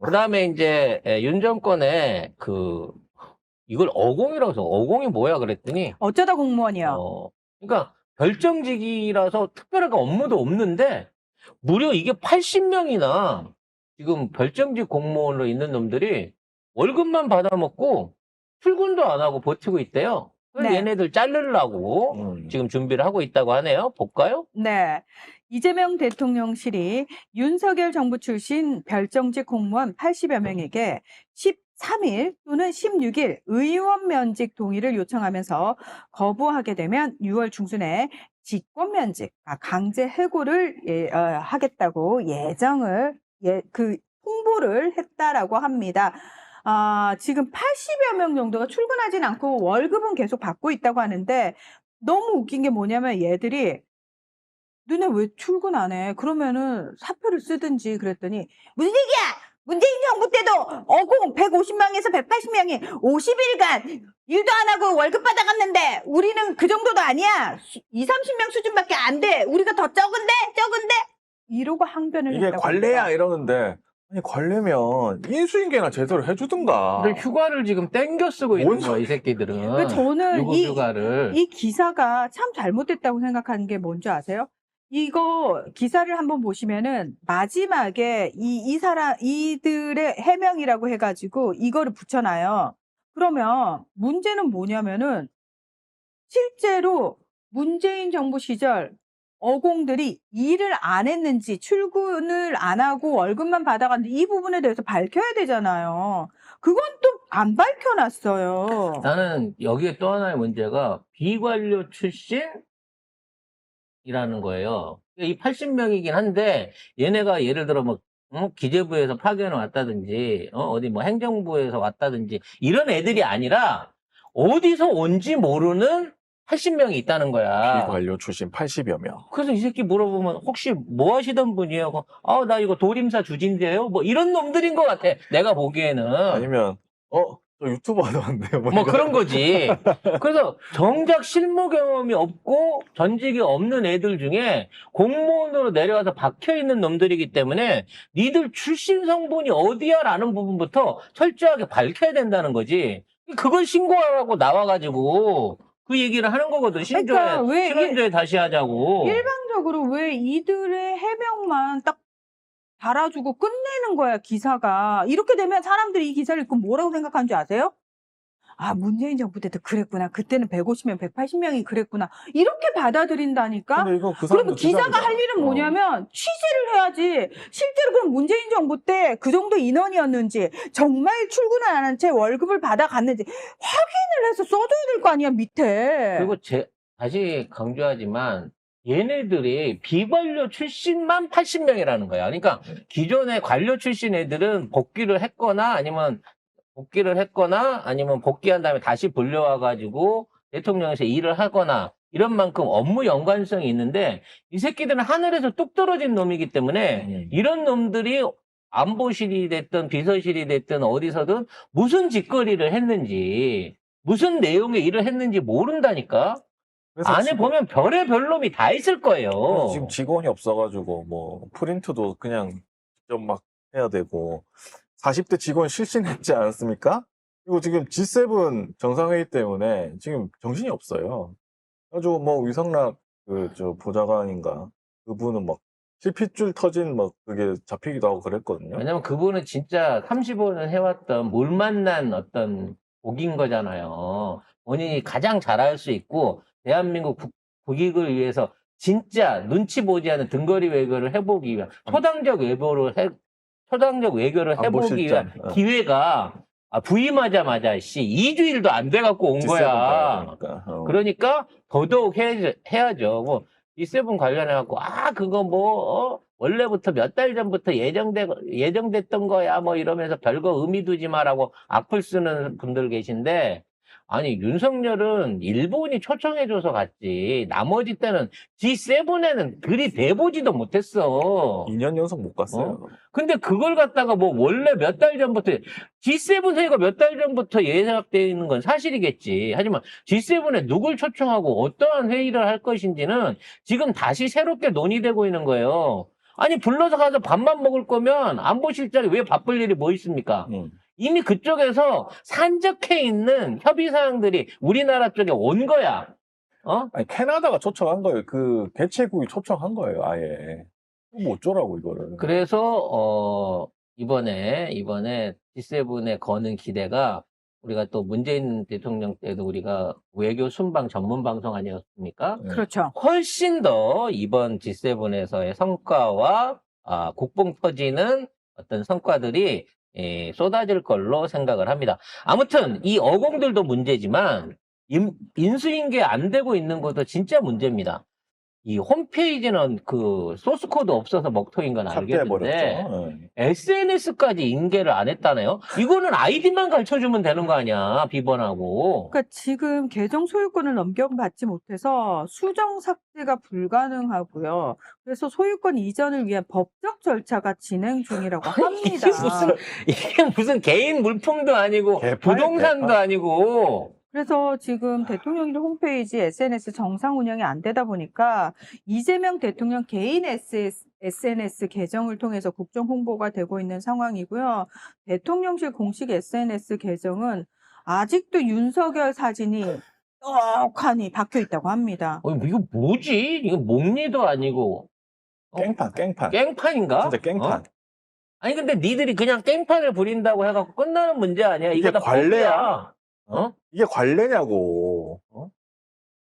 그다음에 이제 윤 정권의 이걸 어공이라고 해서 어공이 뭐야 그랬더니 어쩌다 공무원이요. 그러니까 별정직이라서 특별한 업무도 없는데 무려 이게 80명이나 지금 별정직 공무원으로 있는 놈들이 월급만 받아먹고 출근도 안 하고 버티고 있대요. 그래서 네. 얘네들 자르려고 지금 준비를 하고 있다고 하네요. 볼까요? 네. 이재명 대통령실이 윤석열 정부 출신 별정직 공무원 80여 명에게 13일 또는 16일 의원 면직 동의를 요청하면서 거부하게 되면 6월 중순에 직권 면직, 강제 해고를 하겠다고 홍보를 했다라고 합니다. 지금 80여 명 정도가 출근하진 않고 월급은 계속 받고 있다고 하는데 너무 웃긴 게 뭐냐면 얘들이 너네 왜 출근 안 해? 그러면은 사표를 쓰든지 그랬더니 무슨 얘기야? 문재인 정부 때도 어공 150명에서 180명이 50일간 일도 안 하고 월급 받아갔는데 우리는 그 정도도 아니야. 2, 30명 수준밖에 안 돼. 우리가 더 적은데? 이러고 항변을 이게 했다고 관례야 합니다. 이러는데 아니 관례면 인수인계나 제대로 해주든가. 근데 휴가를 지금 땡겨 쓰고 있는 뭔 거야, 이 새끼들은. 그러니까 저는 유급 휴가를. 이 기사가 참 잘못됐다고 생각하는 게 뭔지 아세요? 이거 기사를 한번 보시면은 마지막에 이들의 해명이라고 해가지고 이거를 붙여놔요. 그러면 문제는 뭐냐면은 실제로 문재인 정부 시절 어공들이 일을 안 했는지 출근을 안 하고 월급만 받아갔는데 이 부분에 대해서 밝혀야 되잖아요. 그건 또 안 밝혀놨어요. 나는 여기에 또 하나의 문제가 비관료 출신이라는 거예요. 이 80명이긴 한데 얘네가 예를 들어 뭐 기재부에서 파견을 왔다든지 어디 뭐 행정부에서 왔다든지 이런 애들이 아니라 어디서 온지 모르는 80명이 있다는 거야. 비관료 출신 80여 명. 그래서 이 새끼 물어보면 혹시 뭐 하시던 분이에요? 나 이거 도림사 주진데요? 뭐 이런 놈들인 것 같아. 내가 보기에는. 아니면 저 유튜버 하던데 뭐 그런 거지. 그래서 정작 실무 경험이 없고 전직이 없는 애들 중에 공무원으로 내려와서 박혀 있는 놈들이기 때문에 니들 출신 성분이 어디야라는 부분부터 철저하게 밝혀야 된다는 거지. 그걸 신고하라고 나와가지고 그 얘기를 하는 거거든. 그러니까 왜 실현조회 다시 하자고. 일방적으로 왜 이들의 해명만 딱 달아주고 끝내는 거야, 기사가. 이렇게 되면 사람들이 이 기사를 읽고 뭐라고 생각하는 줄 아세요? 문재인 정부 때도 그랬구나. 그때는 150명, 180명이 그랬구나. 이렇게 받아들인다니까? 근데 이거 그 그리고 사람도 기자가 주장이잖아. 할 일은 뭐냐면 취재를 해야지. 실제로 그럼 문재인 정부 때 그 정도 인원이었는지 정말 출근을 안 한 채 월급을 받아갔는지 확인을 해서 써줘야 될 거 아니야, 밑에. 그리고 다시 강조하지만 얘네들이 비관료 출신만 80명이라는 거야. 그러니까 기존의 관료 출신 애들은 복귀를 했거나 아니면 복귀한 다음에 다시 불려와가지고 대통령에서 일을 하거나 이런 만큼 업무 연관성이 있는데 이 새끼들은 하늘에서 뚝 떨어진 놈이기 때문에 이런 놈들이 안보실이 됐든 비서실이 됐든 어디서든 무슨 짓거리를 했는지 무슨 내용의 일을 했는지 모른다니까. 그래서 안에 지금- 보면 별의별 놈이 다 있을 거예요. 그래서 지금 직원이 없어가지고 뭐 프린트도 그냥 직접 막 해야 되고 40대 직원 실신했지 않았습니까? 그리고 지금 G7 정상회의 때문에 지금 정신이 없어요. 아주 뭐 위성락 보좌관인가 그분은 막 실핏줄 터진 막 그게 잡히기도 하고 그랬거든요. 왜냐면 그분은 진짜 35년 해왔던 물 만난 어떤 복인 거잖아요. 본인이 가장 잘할 수 있고 대한민국 국익을 위해서 진짜 눈치 보지 않은 등거리 외교를 해보기 위한 초당적 외교를 해보기 위한 안보실장. 기회가 부임하자마자 2주일도 안 돼갖고 온 G7 거야. 가야 되니까. 그러니까 더더욱 해야죠. 뭐 G7 관련해갖고 그거 원래부터 몇 달 전부터 예정됐던 거야 뭐 이러면서 별거 의미 두지 마라고 악플 쓰는 분들 계신데 아니 윤석열은 일본이 초청해줘서 갔지 나머지 때는 G7에는 그리 대보지도 못했어. 2년 연속 못 갔어요. 근데 그걸 갖다가 뭐 원래 몇 달 전부터 G7 회의가 몇 달 전부터 예약되어 있는 건 사실이겠지. 하지만 G7에 누굴 초청하고 어떠한 회의를 할 것인지는 지금 다시 새롭게 논의되고 있는 거예요. 아니 불러서 가서 밥만 먹을 거면 안보실장이 왜 바쁠 일이 뭐 있습니까? 이미 그쪽에서 산적해 있는 협의 사항들이 우리나라 쪽에 온 거야. 어? 아니, 캐나다가 초청한 거예요. 그 개최국이 초청한 거예요, 아예. 뭐 어쩌라고, 이거를. 그래서 이번에 G7에 거는 기대가 우리가 또 문재인 대통령 때도 우리가 외교 순방 전문 방송 아니었습니까? 네. 그렇죠. 훨씬 더 이번 G7에서의 성과와 국뽕 터지는 어떤 성과들이 쏟아질 걸로 생각을 합니다. 아무튼 이 어공들도 문제지만 인수인계 안 되고 있는 것도 진짜 문제입니다. 이 홈페이지는 그 소스 코드 없어서 먹통인 건 알겠는데 삭제해버렸죠. 네. SNS까지 인계를 안 했다네요. 이거는 아이디만 가르쳐주면 되는 거 아니야, 비번하고. 그러니까 지금 계정 소유권을 넘겨받지 못해서 수정 삭제가 불가능하고요. 그래서 소유권 이전을 위한 법적 절차가 진행 중이라고 합니다. 이게 무슨 개인 물품도 아니고 개판, 부동산도 개판. 아니고. 그래서 지금 대통령실 홈페이지 SNS 정상 운영이 안 되다 보니까 이재명 대통령 개인 SNS 계정을 통해서 국정 홍보가 되고 있는 상황이고요. 대통령실 공식 SNS 계정은 아직도 윤석열 사진이 떡하니 박혀 있다고 합니다. 이거 뭐지? 이거 목리도 아니고. 깽판. 깽판인가? 진짜 깽판. 아니 근데 니들이 그냥 깽판을 부린다고 해갖고 끝나는 문제 아니야? 이게 이거 다 관례야? 어? 이게 관례냐고.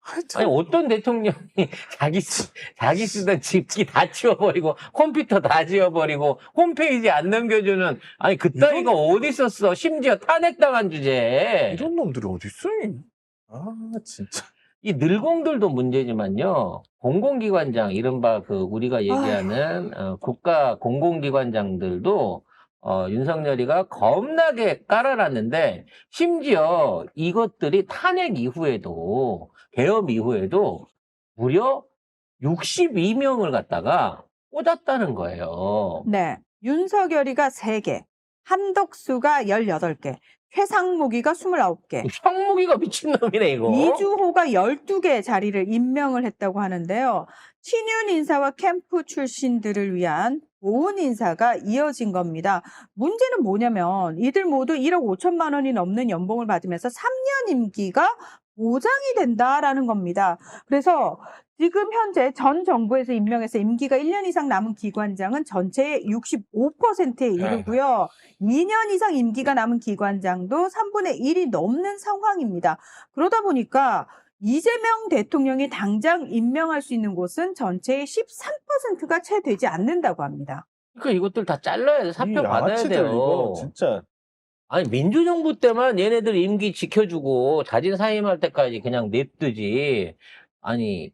하여튼. 아니 어떤 대통령이 자기 쓰던 집기 다 치워버리고 컴퓨터 다 지워버리고 홈페이지 안 넘겨주는 아니 그따위가 어디 있었어? 심지어 탄핵당한 주제에 이런 놈들이 어딨어? 진짜. 이 늘공들도 문제지만요. 공공기관장 이른바 그 우리가 얘기하는 국가 공공기관장들도 윤석열이가 겁나게 깔아놨는데 심지어 이것들이 탄핵 이후에도 계엄 이후에도 무려 62명을 갖다가 꽂았다는 거예요. 네. 윤석열이가 3개, 한덕수가 18개, 최상무기가 29개, 황무기가 미친놈이네 이거. 이주호가 12개 자리를 임명을 했다고 하는데요. 친윤 인사와 캠프 출신들을 위한 보훈 인사가 이어진 겁니다. 문제는 뭐냐면 이들 모두 1억 5천만 원이 넘는 연봉을 받으면서 3년 임기가 보장이 된다라는 겁니다. 그래서 지금 현재 전 정부에서 임명해서 임기가 1년 이상 남은 기관장은 전체의 65%에 이르고요. 2년 이상 임기가 남은 기관장도 3분의 1이 넘는 상황입니다. 그러다 보니까 이재명 대통령이 당장 임명할 수 있는 곳은 전체의 13%가 채 되지 않는다고 합니다. 그러니까 이것들 다 잘라야 돼. 사표 이 받아야 양아치들 돼요. 이거 진짜. 아니 민주정부 때만 얘네들 임기 지켜주고 자진 사임할 때까지 그냥 냅두지. 아니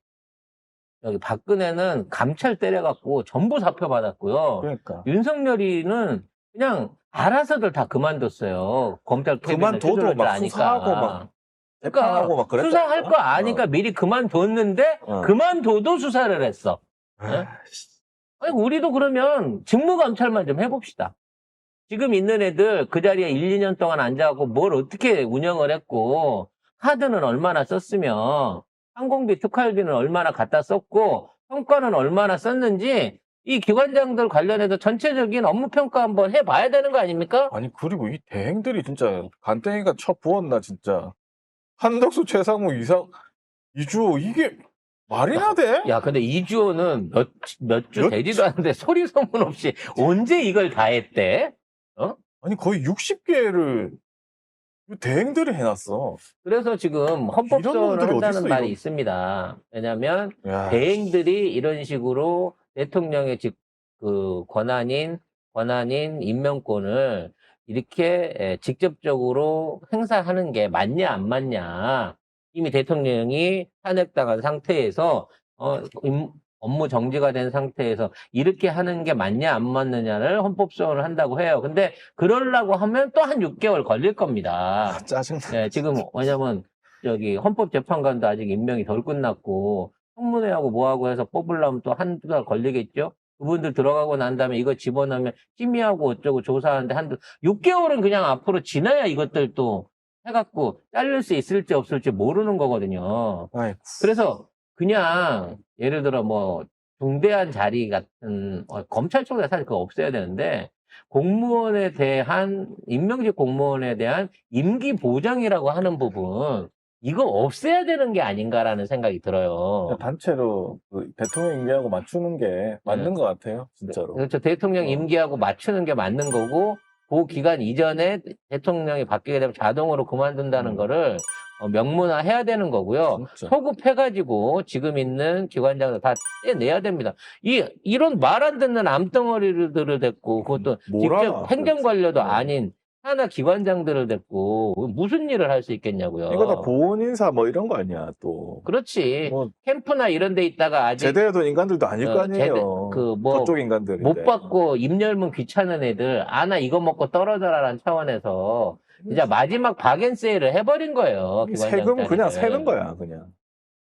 여기 박근혜는 감찰 때려갖고 전부 사표 받았고요. 그러니까. 윤석열이는 그냥 알아서들 다 그만뒀어요. 검찰 캐비넷 그만둬도 휘둘러질 막 아니까. 수사하고 막 그러니까 재판하고 막 그랬다. 수사할 거 아니까 미리 그만뒀는데 그만둬도 수사를 했어. 네? 아니 우리도 그러면 직무감찰만 좀 해봅시다. 지금 있는 애들 그 자리에 1, 2년 동안 앉아갖고 뭘 어떻게 운영을 했고 카드는 얼마나 썼으며 항공비, 특활비는 얼마나 갖다 썼고 성과는 얼마나 썼는지 이 기관장들 관련해서 전체적인 업무 평가 한번 해봐야 되는 거 아닙니까? 아니 그리고 이 대행들이 진짜 간땡이가 쳐 부었나 진짜. 한덕수, 최상무, 이주호 이게 말이나 돼? 야, 근데 이주호는 몇 주 몇 되지도 않는데 소리 소문 없이 언제 이걸 다 했대? 아니 거의 60개를 대행들이 해놨어. 그래서 지금 이런 헌법소원을 놈들이 한다는 어딨어, 말이 이거. 있습니다. 왜냐하면 야, 대행들이 이런 식으로 대통령의 그 권한인 임명권을 이렇게 직접적으로 행사하는 게 맞냐 안 맞냐. 이미 대통령이 탄핵당한 상태에서 업무 정지가 된 상태에서 이렇게 하는 게 맞냐 안 맞느냐를 헌법소원을 한다고 해요. 근데 그러려고 하면 또 한 6개월 걸릴 겁니다. 짜증나. 네, 지금 왜냐면 저기 헌법재판관도 아직 임명이 덜 끝났고 청문회하고 뭐하고 해서 뽑으려면 또 한두 달 걸리겠죠. 그분들 들어가고 난 다음에 이거 집어넣으면 심의하고 어쩌고 조사하는데 6개월은 그냥 앞으로 지나야 이것들 또 해갖고 잘릴 수 있을지 없을지 모르는 거거든요. 아이고. 그래서 그냥 예를 들어 뭐 중대한 자리 같은 검찰청에 사실 그거 없애야 되는데 공무원에 대한 임명직 공무원에 대한 임기 보장이라고 하는 부분 이거 없애야 되는 게 아닌가라는 생각이 들어요. 단체로 그 대통령 임기하고 맞추는 게 맞는 것 같아요, 진짜로. 그렇죠. 대통령 임기하고 맞추는 게 맞는 거고 그 기간 이전에 대통령이 바뀌게 되면 자동으로 그만둔다는 거를 명문화해야 되는 거고요. 진짜. 소급해가지고 지금 있는 기관장들 다 떼내야 됩니다. 이런 말 안 듣는 암덩어리들을 댔고 그것도 뭐라? 직접 행정관료도 네. 아닌 하나 기관장들을 댔고 무슨 일을 할 수 있겠냐고요. 이거 다 보훈 인사 뭐 이런 거 아니야, 또. 그렇지. 뭐 캠프나 이런 데 있다가 아직 제대로 인간들도 아닐 거 아니에요. 저쪽 못 인간들인데. 받고 입 열면 귀찮은 애들 아나 이거 먹고 떨어져라라는 차원에서 진짜 마지막 박앤세일을 해버린 거예요. 세금 그냥 기관장자리를. 세는 거야, 그냥.